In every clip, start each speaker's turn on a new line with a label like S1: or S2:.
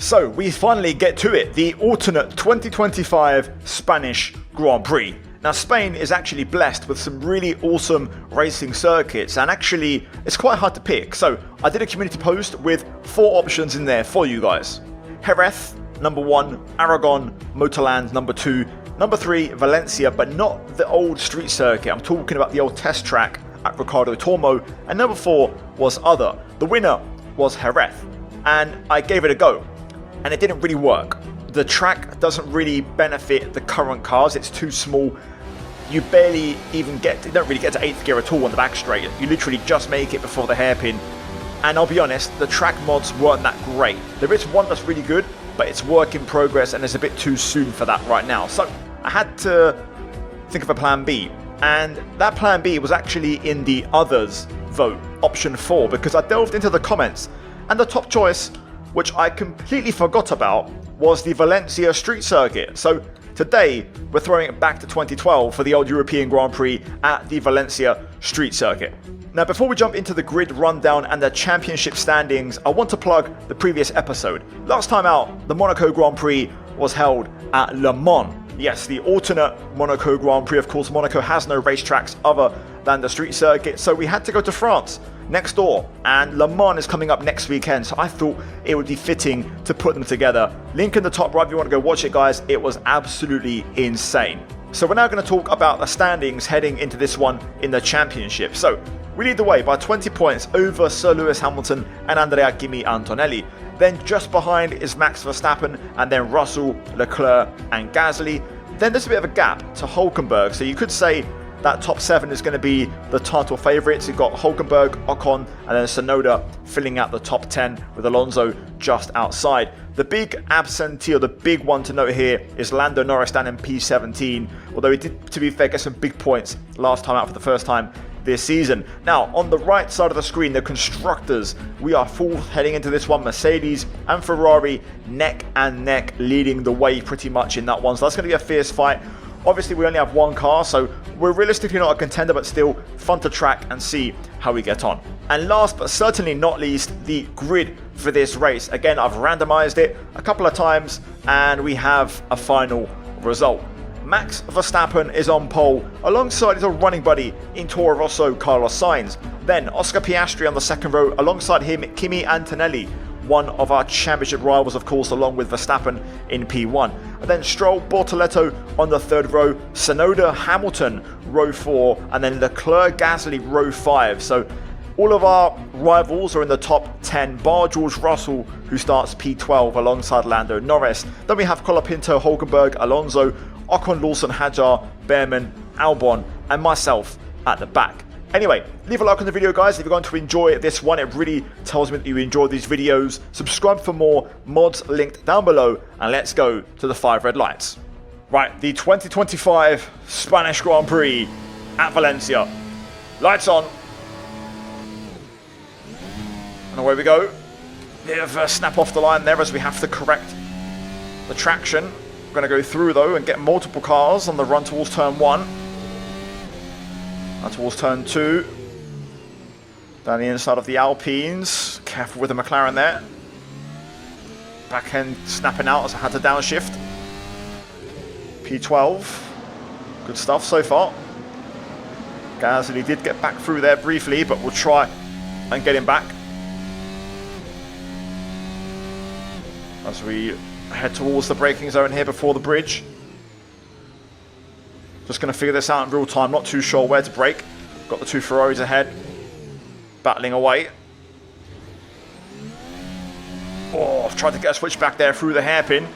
S1: So we finally get to it, the alternate 2025 Spanish Grand Prix. Now Spain is actually blessed with some really awesome racing circuits, and actually it's quite hard to pick. So I did a community post with 4 options in there for you guys. Jerez, number 1, Aragon, Motorland, number 2, number 3, Valencia, but not the old street circuit. I'm talking about the old test track at Ricardo Tormo, and number 4 was other. The winner was Jerez, and I gave it a go. And it didn't really work. The track doesn't really benefit the current cars. It's too small. You barely even you don't really get to 8th gear at all on the back straight. You literally just make it before the hairpin. And I'll be honest, the track mods weren't that great. There is one that's really good, but it's work in progress and it's a bit too soon for that right now. So I had to think of a plan B. And that plan B was actually in the others vote, option 4, because I delved into the comments and the top choice, which I completely forgot about, was the Valencia street circuit. So today we're throwing it back to 2012 for the old European Grand Prix at the Valencia street circuit. Now before we jump into the grid rundown and the championship standings, I want to plug the previous episode. Last time out, the Monaco Grand Prix was held at Le Mans. Yes, the alternate Monaco Grand Prix. Of course, Monaco has no racetracks other than the street circuit, so we had to go to France next door, and Le Mans is coming up next weekend, so I thought it would be fitting to put them together. Link in the top right if you want to go watch it, guys. It was absolutely insane. So we're now going to talk about the standings heading into this one in the championship. So we lead the way by 20 points over Sir Lewis Hamilton and Andrea Kimi Antonelli. Then just behind is Max Verstappen, and then Russell, Leclerc and Gasly. Then there's a bit of a gap to Hulkenberg, so you could say that top 7 is going to be the title favourites. You've got Hulkenberg, Ocon, and then Tsunoda filling out the top 10 with Alonso just outside. The big absentee, or the big one to note here, is Lando Norris down in P17, although he did, to be fair, get some big points last time out for the first time this season. Now, on the right side of the screen, the constructors, we are fourth heading into this one. Mercedes and Ferrari neck and neck, leading the way pretty much in that one. So that's going to be a fierce fight. Obviously, we only have one car, so we're realistically not a contender, but still fun to track and see how we get on. And last but certainly not least, the grid for this race. Again, I've randomized it a couple of times, and we have a final result. Max Verstappen is on pole, alongside his old running buddy in Toro Rosso, Carlos Sainz. Then Oscar Piastri on the second row, alongside him Kimi Antonelli, one of our championship rivals, of course, along with Verstappen in P1. And then Stroll, Bortoletto on the third row, Tsunoda, Hamilton, row 4, and then Leclerc, Gasly, row 5. So all of our rivals are in the top 10, bar George Russell, who starts P12 alongside Lando Norris. Then we have Colapinto, Hulkenberg, Alonso, Ocon, Lawson, Hadjar, Behrman, Albon, and myself at the back. Anyway, leave a like on the video, guys, if you're going to enjoy this one. It really tells me that you enjoy these videos. Subscribe for more, mods linked down below, and let's go to the 5 red lights. Right, the 2025 Spanish Grand Prix at Valencia. Lights on. And away we go. Bit of a snap off the line there as we have to correct the traction. We're going to go through though and get multiple cars on the run towards turn 1. And towards turn 2. Down the inside of the Alpines. Careful with the McLaren there. Back end snapping out as I had to downshift. P12. Good stuff so far. Gasly did get back through there briefly, but we'll try and get him back as we head towards the braking zone here before the bridge. Just going to figure this out in real time. Not too sure where to brake. Got the 2 Ferraris ahead, battling away. Oh, I've tried to get a switch back there through the hairpin.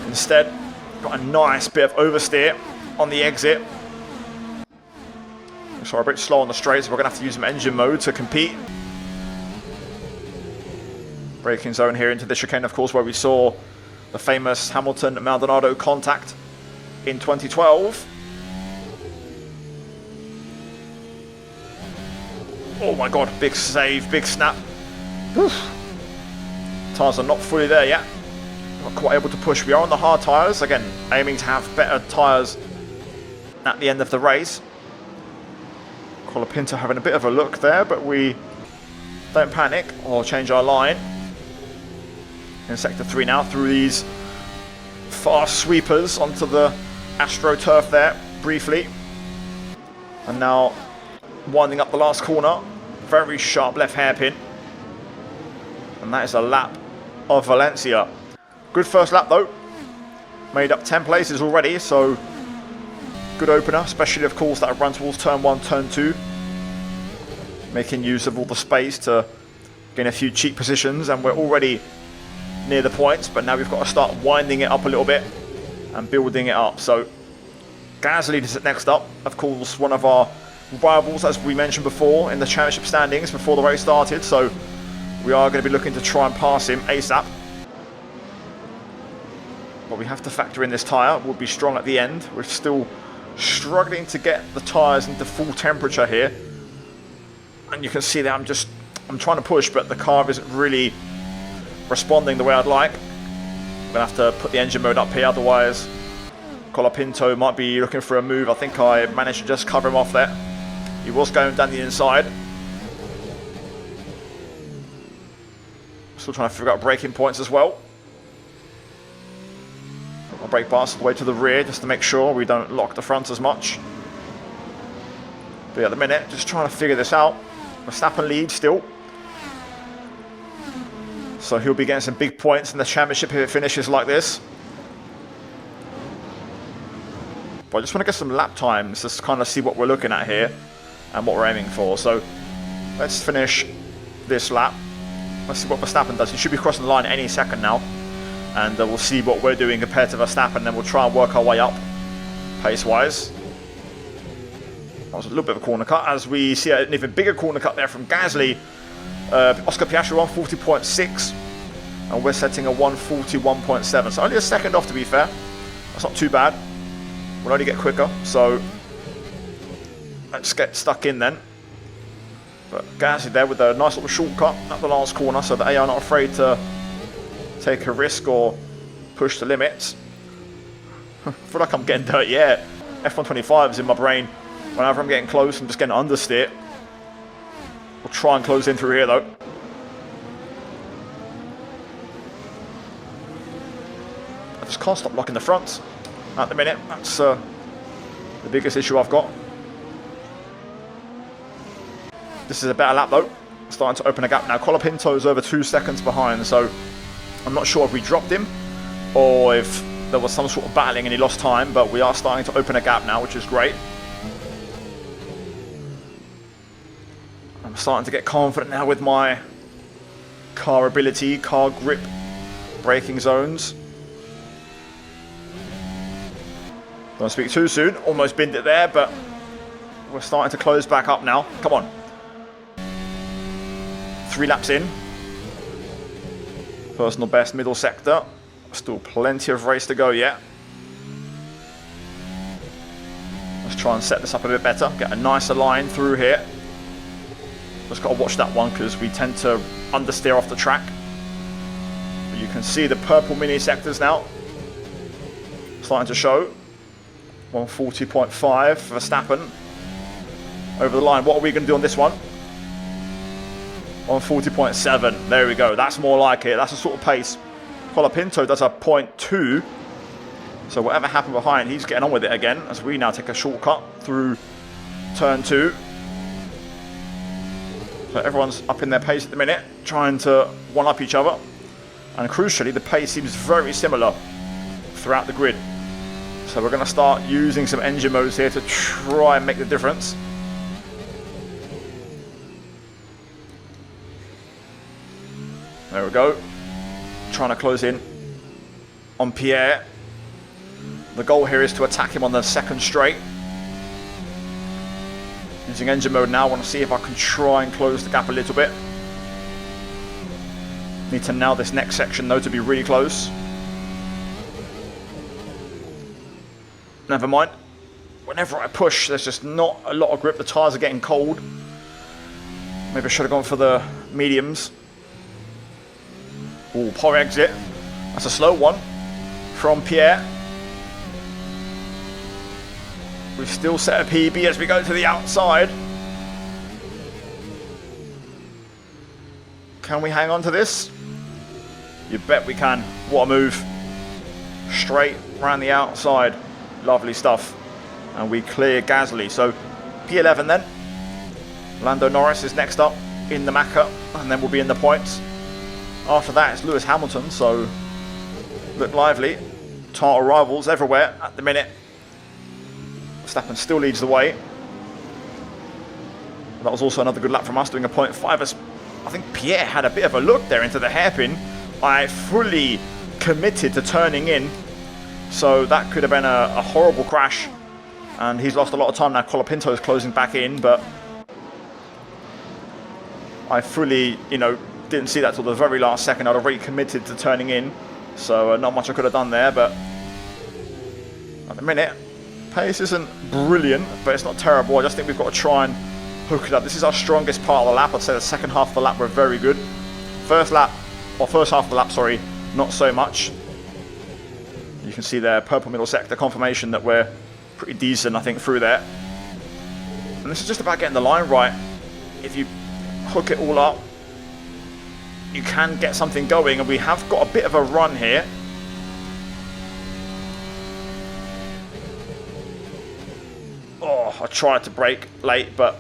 S1: Instead, got a nice bit of oversteer on the exit. Sorry, a bit slow on the straights. We're going to have to use some engine mode to compete. Braking zone here into the chicane, of course, where we saw the famous Hamilton-Maldonado contact in 2012. Oh my god, big save, big snap. Whew. Tyres are not fully there yet. Not quite able to push. We are on the hard tyres. Again, aiming to have better tyres at the end of the race. Colapinto having a bit of a look there, but we don't panic or change our line. in Sector 3 now through these fast sweepers onto the AstroTurf there briefly. And now winding up the last corner. Very sharp left hairpin. And that is a lap of Valencia. Good first lap though. Made up 10 places already, so good opener, especially of course that run towards turn 1, turn 2. Making use of all the space to gain a few cheap positions, and we're already near the points, but now we've got to start winding it up a little bit and building it up. So Gasly is next up, of course one of our rivals as we mentioned before in the championship standings before the race started, so we are going to be looking to try and pass him ASAP. But we have to factor in this tyre will be strong at the end. We're still struggling to get the tyres into full temperature here, and you can see that I'm trying to push, but the car isn't really responding the way I'd like. I'm gonna have to put the engine mode up here, otherwise Colapinto might be looking for a move. I think I managed to just cover him off there. He was going down the inside. Still trying to figure out braking points as well. I'll brake pass all the way to the rear just to make sure we don't lock the front as much. But at the minute, just trying to figure this out. Verstappen leads still. So he'll be getting some big points in the championship if it finishes like this. But I just want to get some lap times just to kind of see what we're looking at here and what we're aiming for. So let's finish this lap. Let's see what Verstappen does. He should be crossing the line any second now. And we'll see what we're doing compared to Verstappen. Then we'll try and work our way up pace-wise. That was a little bit of a corner cut, as we see an even bigger corner cut there from Gasly. Oscar Piastri 140.6, and we're setting a 141.7. So only a second off, to be fair. That's not too bad. We'll only get quicker, so let's get stuck in then. But Gasly there with a nice little shortcut at the last corner, so that they are not afraid to take a risk or push the limits. I feel like I'm getting dirty air. F125 is in my brain. Whenever I'm getting close, I'm just getting understeer. We'll try and close in through here though. I just can't stop locking the front at the minute. That's the biggest issue I've got. This is a better lap though. Starting to open a gap now. Colapinto's over 2 seconds behind, so I'm not sure if we dropped him or if there was some sort of battling and he lost time, but we are starting to open a gap now, which is great. I'm starting to get confident now with my car ability, car grip, braking zones. Don't speak too soon, almost binned it there, but we're starting to close back up now. Come on. 3 laps in. Personal best middle sector. Still plenty of race to go yet. Let's try and set this up a bit better. Get a nicer line through here. Just got to watch that one because we tend to understeer off the track. But you can see the purple mini sectors now starting to show. 140.5 for Verstappen. Over the line. What are we going to do on this one? 140.7. There we go. That's more like it. That's the sort of pace. Colapinto does a 0.2. So whatever happened behind, he's getting on with it again as we now take a shortcut through turn 2. So everyone's up in their pace at the minute, trying to one-up each other. And crucially, the pace seems very similar throughout the grid. So we're going to start using some engine modes here to try and make the difference. There we go. Trying to close in on Pierre. The goal here is to attack him on the second straight. Using engine mode now, I want to see if I can try and close the gap a little bit. Need to nail this next section though to be really close. Never mind. Whenever I push, there's just not a lot of grip. The tyres are getting cold. Maybe I should have gone for the mediums. Oh, poor exit. That's a slow one from Pierre. We've still set a PB as we go to the outside. Can we hang on to this? You bet we can. What a move. Straight around the outside. Lovely stuff. And we clear Gasly. So P11 then. Lando Norris is next up in the Macca, and then we'll be in the points. After that it's Lewis Hamilton, so look lively. Title rivals everywhere at the minute. Verstappen still leads the way. That was also another good lap from us, doing a 0.5 as I think Pierre had a bit of a look there into the hairpin. I fully committed to turning in, so that could have been a horrible crash. And he's lost a lot of time now. Colapinto is closing back in, but I fully, didn't see that till the very last second. I'd already committed to turning in, so not much I could have done there. But at the minute, pace isn't brilliant, but it's not terrible. I just think we've got to try and hook it up. This is our strongest part of the lap. I'd say the second half of the lap we're very good. First half of the lap, sorry, not so much. You can see there, purple middle sector, confirmation that we're pretty decent, I think, through there. And this is just about getting the line right. If you hook it all up, you can get something going, and we have got a bit of a run here. Oh, I tried to brake late, but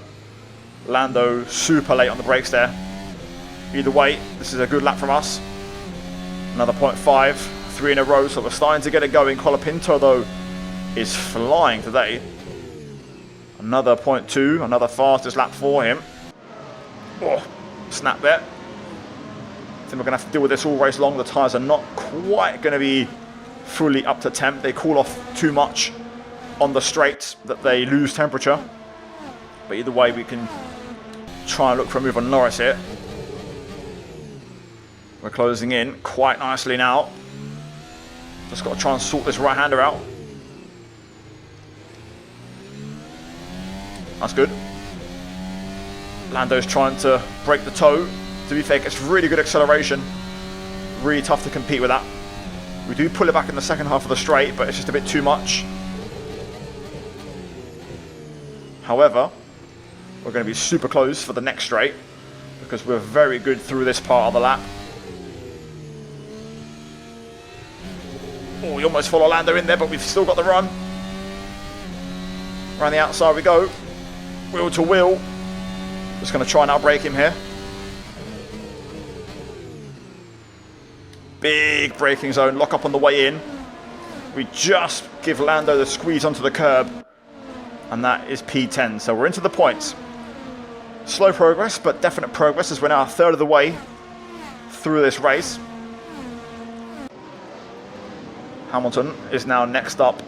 S1: Lando super late on the brakes there. Either way, this is a good lap from us. Another 0.5, 3 in a row, so we're starting to get it going. Colapinto, though, is flying today. Another 0.2, another fastest lap for him. Oh, snap there. I think we're going to have to deal with this all race long. The tyres are not quite going to be fully up to temp. They cool off too much on the straights that they lose temperature. But either way, we can try and look for a move on Norris here. We're closing in quite nicely now. Just got to try and sort this right-hander out. That's good. Lando's trying to break the toe. To be fair, it's really good acceleration. Really tough to compete with that. We do pull it back in the second half of the straight, but it's just a bit too much. However, we're going to be super close for the next straight because we're very good through this part of the lap. Oh, we almost follow Lando in there, but we've still got the run. Around the outside we go. Wheel to wheel. Just going to try and outbrake him here. Big braking zone, lock up on the way in. We just give Lando the squeeze onto the curb. And that is P10. So we're into the points. Slow progress, but definite progress as we're now a third of the way through this race. Hamilton is now next up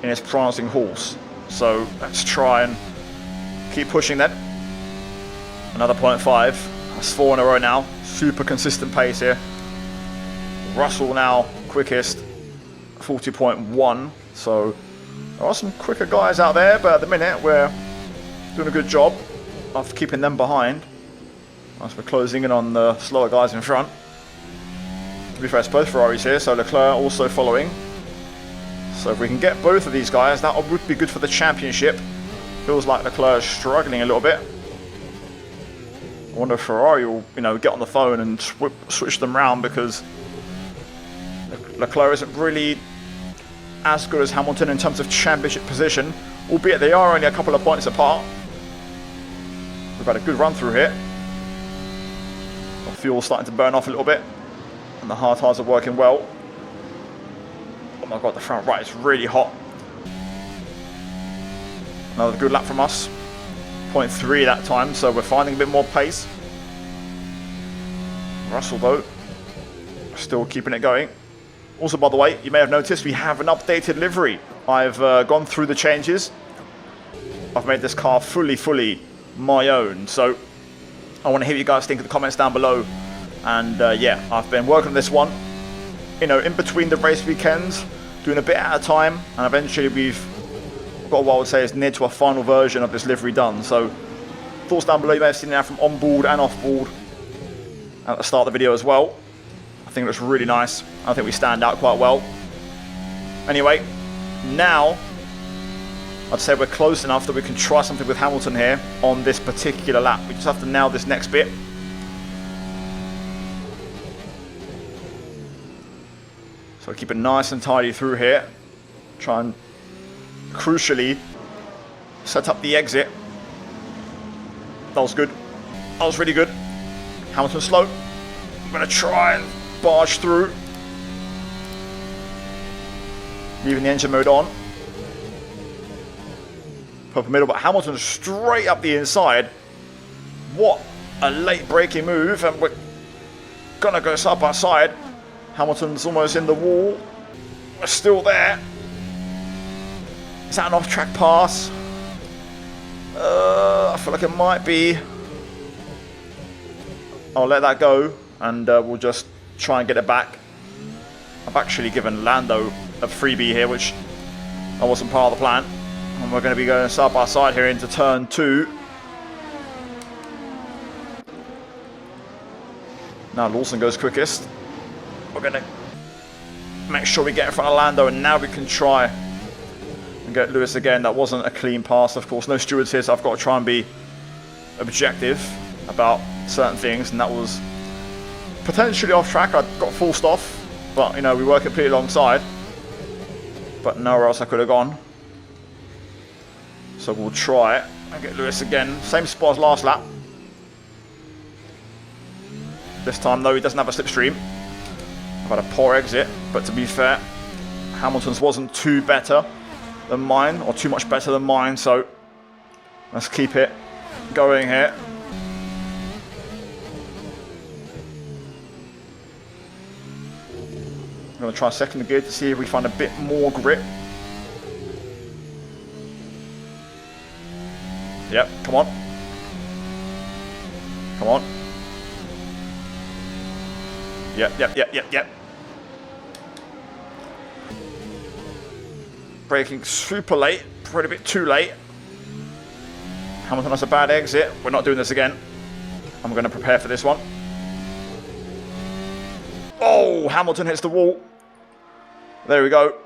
S1: in his prancing horse. So let's try and keep pushing then. Another 0.5. That's 4 in a row now. Super consistent pace here. Russell now quickest, 40.1. So there are some quicker guys out there, but at the minute we're doing a good job of keeping them behind as we're closing in on the slower guys in front. To be fair, it's both Ferraris here, so Leclerc also following. So if we can get both of these guys, that would be good for the championship. Feels like Leclerc is struggling a little bit. I wonder if Ferrari will, get on the phone and switch them round, because Leclerc isn't really as good as Hamilton in terms of championship position, albeit they are only a couple of points apart. We've had a good run through here. The fuel's starting to burn off a little bit, and the hard tyres are working well. Oh my god, the front right is really hot. Another good lap from us. 0.3 that time, so we're finding a bit more pace. Russell, though, still keeping it going. Also, by the way, you may have noticed we have an updated livery. I've gone through the changes. I've made this car fully my own. So I want to hear what you guys think in the comments down below. And yeah, I've been working on this one, in between the race weekends, doing a bit at a time. And eventually we've got what I would say is near to a final version of this livery done. So thoughts down below. You may have seen it now from on board and off board at the start of the video as well. I think it looks really nice. I think we stand out quite well. Anyway, now I'd say we're close enough that we can try something with Hamilton here on this particular lap. We just have to nail this next bit. So keep it nice and tidy through here. Try and crucially set up the exit. That was good. That was really good. Hamilton slow. I'm going to try and barge through. Leaving the engine mode on. Purple middle, but Hamilton straight up the inside. What a late braking move, and we're going to go side by side. Hamilton's almost in the wall. We're still there. Is that an off-track pass? I feel like it might be. I'll let that go, and we'll just try and get it back. I've actually given Lando a freebie here, which I wasn't part of the plan. And we're going to be going side by side here into turn 2. Now Lawson goes quickest. We're going to make sure we get in front of Lando, and now we can try and get Lewis again. That wasn't a clean pass, of course. No stewards here, so I've got to try and be objective about certain things, and that was potentially off track. I got forced off, but you know, we were completely alongside, but nowhere else I could have gone. So we'll try it and get Lewis again. Same spot as last lap. This time though, he doesn't have a slipstream. I've had a poor exit, but to be fair, Hamilton's wasn't too better than mine, or too much better than mine, so let's keep it going here. I'm going to try second gear to see if we find a bit more grip. Yep, come on. Come on. Yep. Braking super late, probably a bit too late. Hamilton has a bad exit. We're not doing this again. I'm going to prepare for this one. Oh, Hamilton hits the wall. There we go.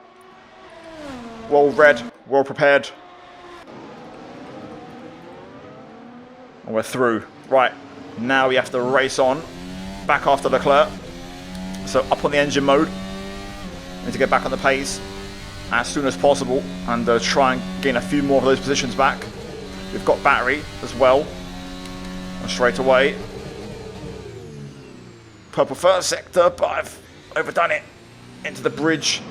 S1: Well read, well prepared. And we're through. Right, now we have to race on. Back after Leclerc. So up on the engine mode. Need to get back on the pace as soon as possible and try and gain a few more of those positions back. We've got battery as well. And straight away. Purple first sector, but I've overdone it into the bridge.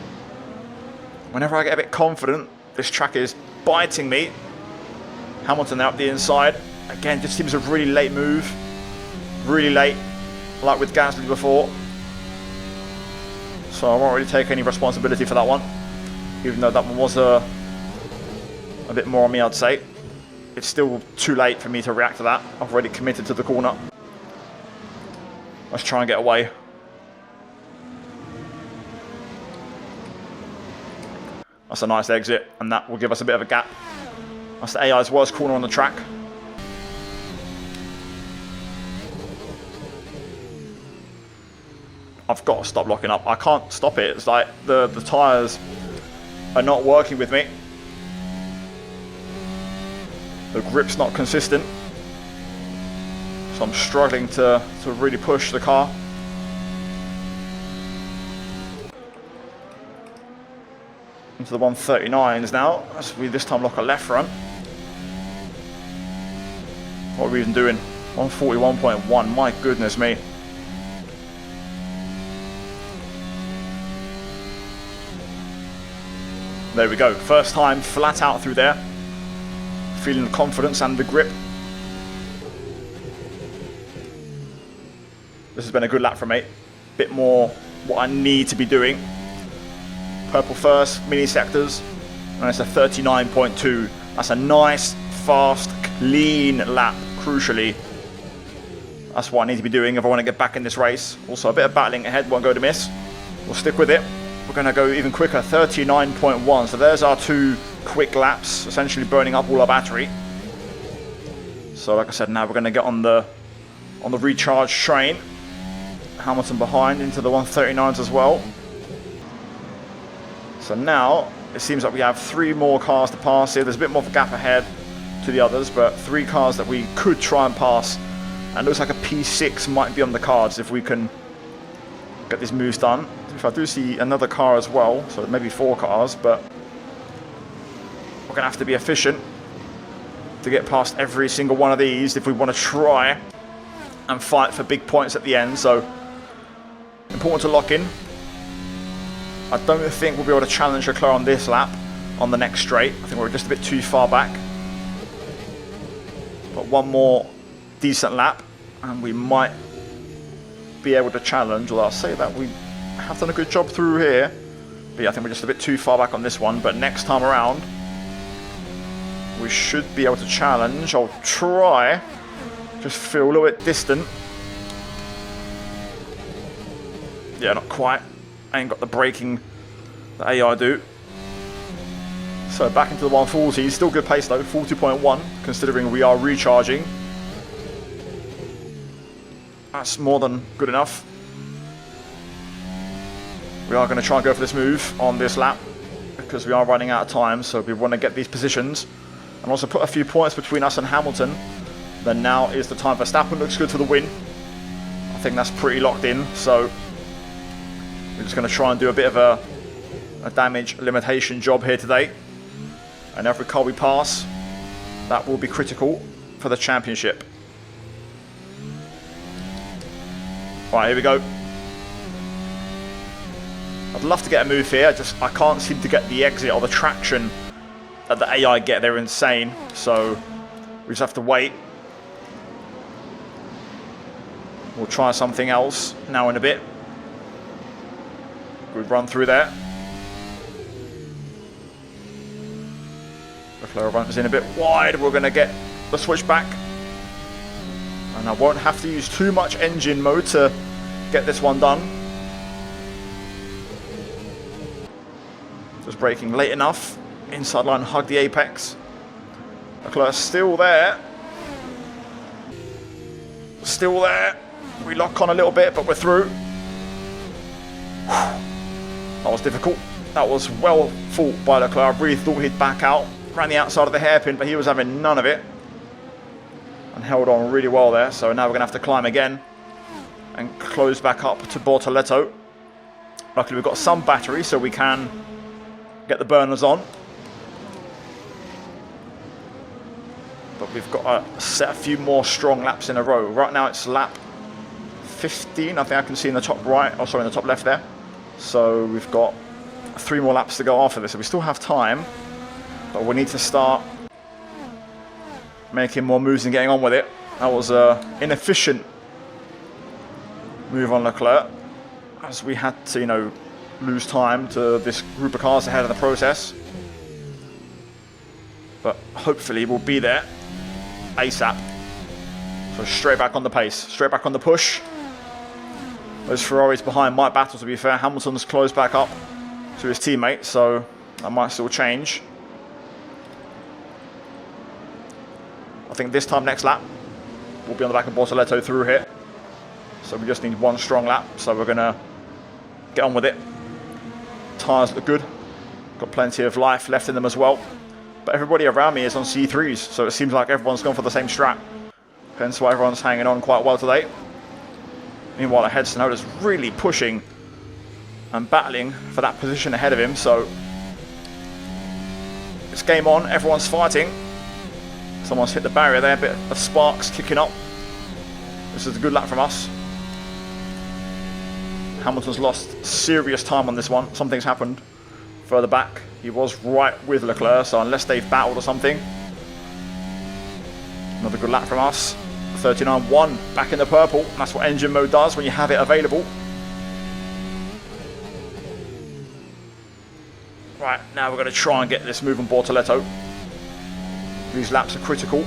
S1: Whenever I get a bit confident, this track is biting me. Hamilton out the inside. Again, just seems a really late move. Really late, like with Gasly before. So I won't really take any responsibility for that one. Even though that one was a bit more on me, I'd say. It's still too late for me to react to that. I've already committed to the corner. Let's try and get away. That's a nice exit, and that will give us a bit of a gap. That's the AI's worst corner on the track. I've got to stop locking up. I can't stop it. It's like the tyres are not working with me. The grip's not consistent. So I'm struggling to really push the car. Into the 139s now, as we this time lock a left front. What are we even doing? 141.1, my goodness me. There we go, first time flat out through there. Feeling the confidence and the grip. This has been a good lap for me. Bit more what I need to be doing. Purple first, mini sectors, and it's a 39.2. That's a nice, fast, clean lap, crucially. That's what I need to be doing if I want to get back in this race. Also, a bit of battling ahead, won't go to miss. We'll stick with it. We're going to go even quicker, 39.1. So there's our 2 quick laps, essentially burning up all our battery. So like I said, now we're going to get on the recharge train. Hamilton behind into the 139s as well. So now it seems like we have 3 more cars to pass here. There's a bit more of a gap ahead to the others, but 3 cars that we could try and pass. And it looks like a P6 might be on the cards if we can get these moves done. If I do see another car as well, so maybe 4 cars, but we're going to have to be efficient to get past every single one of these if we want to try and fight for big points at the end. So important to lock in. I don't think we'll be able to challenge Leclerc on this lap, on the next straight. I think we're just a bit too far back. But one more decent lap and we might be able to challenge, although I'll say that we have done a good job through here. But yeah, I think we're just a bit too far back on this one, but next time around we should be able to challenge. I'll try, just feel a little bit distant. Yeah, not quite. I ain't got the braking that AI do. So back into the 140, still good pace though, 40.1, considering we are recharging. That's more than good enough. We are going to try and go for this move on this lap, because we are running out of time, so we want to get these positions. And also put a few points between us and Hamilton. Then now is the time. Verstappen looks good for the win. I think that's pretty locked in, so we're just going to try and do a bit of a damage limitation job here today. And every car we pass, that will be critical for the championship. Right, here we go. I'd love to get a move here, I can't seem to get the exit or the traction that the AI get. They're insane, so we just have to wait. We'll try something else now in a bit. Good run through there. Leclerc runs in a bit wide. We're going to get the switch back. And I won't have to use too much engine mode to get this one done. Just braking late enough. Inside line, hug the apex. Leclerc still there. Still there. We lock on a little bit, but we're through. That was difficult. That was well fought by Leclerc. I really thought he'd back out. Ran the outside of the hairpin, but he was having none of it. And held on really well there. So now we're going to have to climb again. And close back up to Bortoleto. Luckily we've got some battery, so we can get the burners on. But we've got to set a few more strong laps in a row. Right now it's lap 15, I think I can see in the top right, oh sorry, in the top left there. So we've got 3 more laps to go after this, so we still have time, but we need to start making more moves and getting on with it. That was an inefficient move on Leclerc, as we had to, you know, lose time to this group of cars ahead of the process. But hopefully we'll be there ASAP. So straight back on the pace, straight back on the push. Those Ferraris behind might battle, to be fair. Hamilton's closed back up to his teammate, so that might still change. I think this time next lap we'll be on the back of Bortoleto through here. So we just need one strong lap, so we're going to get on with it. Tyres look good. Got plenty of life left in them as well. But everybody around me is on C3s, so it seems like everyone's gone for the same strat. Hence why everyone's hanging on quite well today. Meanwhile, ahead Tsunoda's really pushing and battling for that position ahead of him, so it's game on, everyone's fighting. Someone's hit the barrier there, a bit of sparks kicking up. This is a good lap from us. Hamilton's lost serious time on this one. Something's happened further back. He was right with Leclerc, so unless they've battled or something. Another good lap from us. 39.1 back in the purple. That's what engine mode does when you have it available. Right, now we're going to try and get this move on Bortoleto. These laps are critical.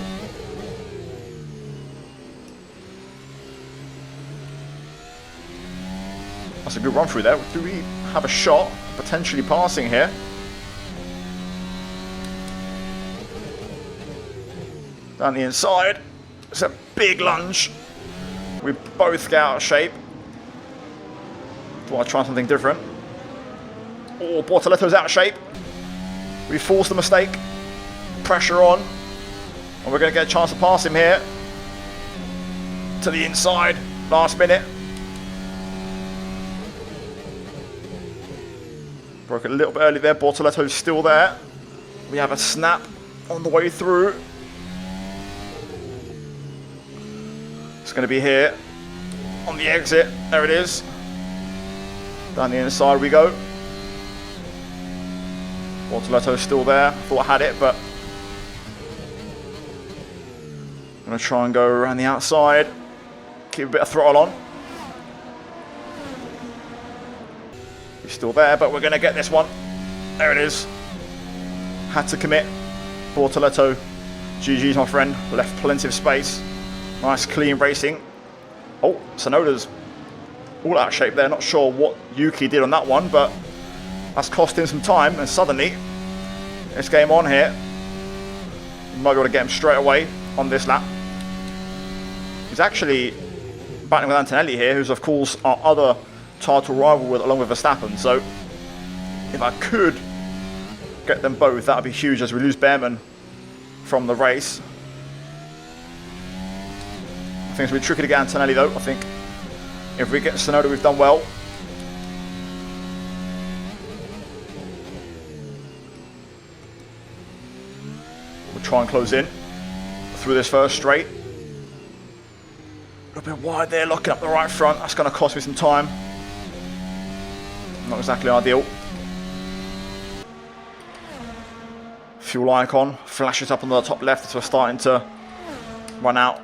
S1: That's a good run through there. Do we have a shot potentially passing here? Down the inside. It's a big lunge. We both get out of shape. Do I try something different? Oh, Bortoleto's out of shape. We forced the mistake. Pressure on. And we're going to get a chance to pass him here. To the inside. Last minute. Broke it a little bit early there. Bortoletto's still there. We have a snap on the way through. It's going to be here on the exit. There it is. Down the inside we go. Bortoletto's still there. Thought I had it, but I'm going to try and go around the outside. Keep a bit of throttle on. He's still there, but we're going to get this one. There it is. Had to commit. Bortoletto, GG's my friend. Left plenty of space. Nice clean racing. Oh, Tsunoda's all out of shape there. Not sure what Yuki did on that one, but that's cost him some time. And suddenly, it's game on here. You might be able to get him straight away on this lap. He's actually battling with Antonelli here, who's of course our other title rival along with Verstappen. So if I could get them both, that would be huge as we lose Behrman from the race. I think it's going to be tricky to get Antonelli though. I think if we get Tsunoda, we've done well. We'll try and close in through this first straight. A little bit wide there, locking up the right front. That's going to cost me some time. Not exactly ideal. Fuel icon flashes up on the top left as we're starting to run out.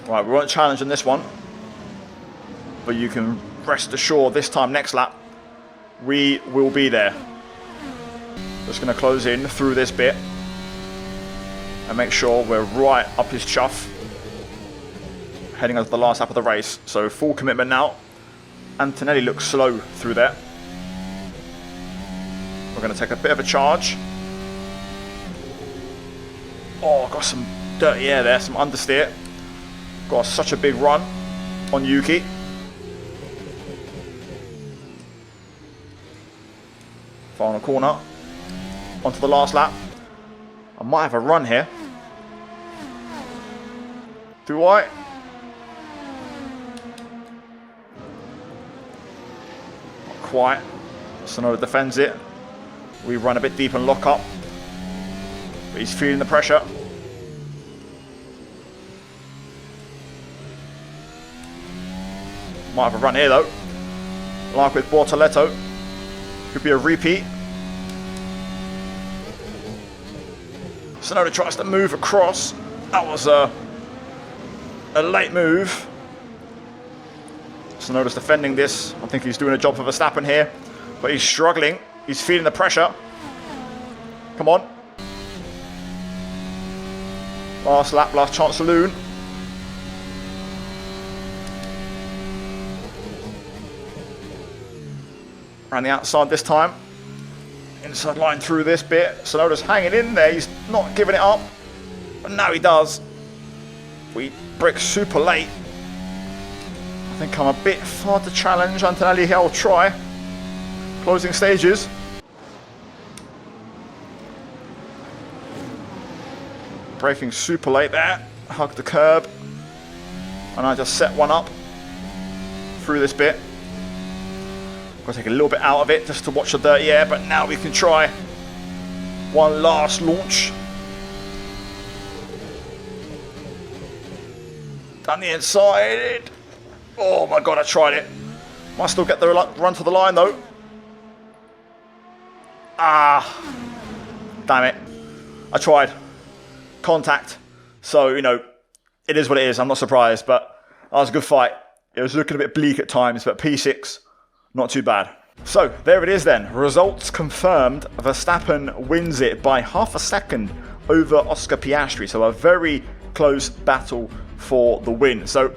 S1: Right, we won't challenge in this one, but you can rest assured this time next lap we will be there. Just going to close in through this bit and make sure we're right up his chuff heading into the last lap of the race. So full commitment now. Antonelli looks slow through there. We're going to take a bit of a charge. Oh, got some dirty air there, some understeer. Got such a big run on Yuki. Final corner. Onto the last lap. I might have a run here. Do I? Not quite. Tsunoda defends it. We run a bit deep and lock up. But he's feeling the pressure. Might have a run here though. Like with Bortoletto. Could be a repeat. Tsunoda tries to move across. That was a late move. Tsunoda's defending this. I think he's doing a job for Verstappen here. But he's struggling. He's feeling the pressure. Come on. Last lap, last chance saloon. Around the outside this time. Inside line through this bit. Tsunoda's hanging in there. He's not giving it up. But now he does. We brick super late. I think I'm a bit far to challenge. Antonelli here will try. Closing stages. Braking super late there. Hug the curb. And I just set one up through this bit. Got to take a little bit out of it just to watch the dirty air, but now we can try one last launch. Down the inside. Oh my god, I tried it. Might still get the run to the line though. Ah, damn it. I tried. Contact. So, you know, it is what it is. I'm not surprised, but that was a good fight. It was looking a bit bleak at times, but P6, not too bad. So, there it is then. Results confirmed. Verstappen wins it by half a second over Oscar Piastri. So, a very close battle for the win. So,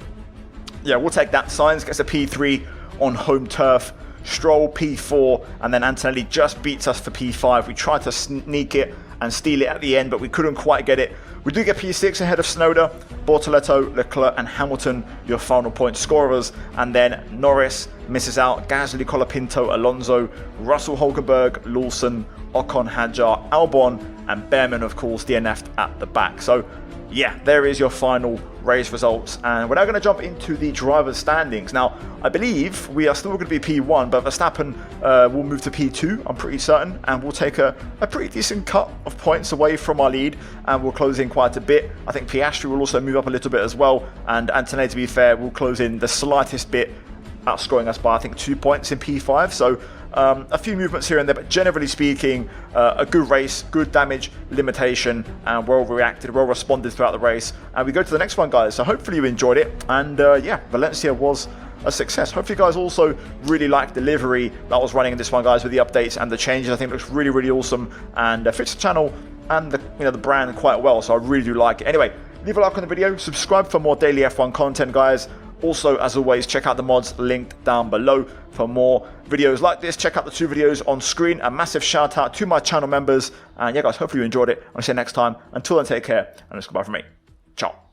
S1: yeah, we'll take that. Sainz gets a P3 on home turf. Stroll P4, and then Antonelli just beats us for P5. We tried to sneak it and steal it at the end, but we couldn't quite get it. We do get P6 ahead of Snowder, Bortoletto, Leclerc and Hamilton, your final point scorers, and then Norris misses out, Gasly, Colapinto, Alonso, Russell, Hulkenberg, Lawson, Ocon, Hadjar, Albon, and Behrman, of course, DNF'd at the back. So yeah, there is your final race results, and we're now going to jump into the driver's standings. Now, I believe we are still going to be P1, but Verstappen will move to P2, I'm pretty certain, and we'll take a pretty decent cut of points away from our lead, and we'll close in quite a bit. I think Piastri will also move up a little bit as well, and Antonelli, to be fair, will close in the slightest bit, outscoring us by, I think, 2 points in P5, so a few movements here and there, but generally speaking, a good race, good damage limitation, and well reacted, well responded throughout the race. And we go to the next one, guys. So hopefully you enjoyed it, and yeah, Valencia was a success. Hopefully you guys also really liked the livery that was running in this one, guys, with the updates and the changes. I think it looks really, really awesome, and fits the channel and the brand quite well. So I really do like it. Anyway, leave a like on the video, subscribe for more daily F1 content, guys. Also, as always, check out the mods linked down below for more videos like this. Check out the 2 videos on screen. A massive shout out to my channel members. And yeah, guys, hopefully you enjoyed it. I'll see you next time. Until then, take care. And it's goodbye from me. Ciao.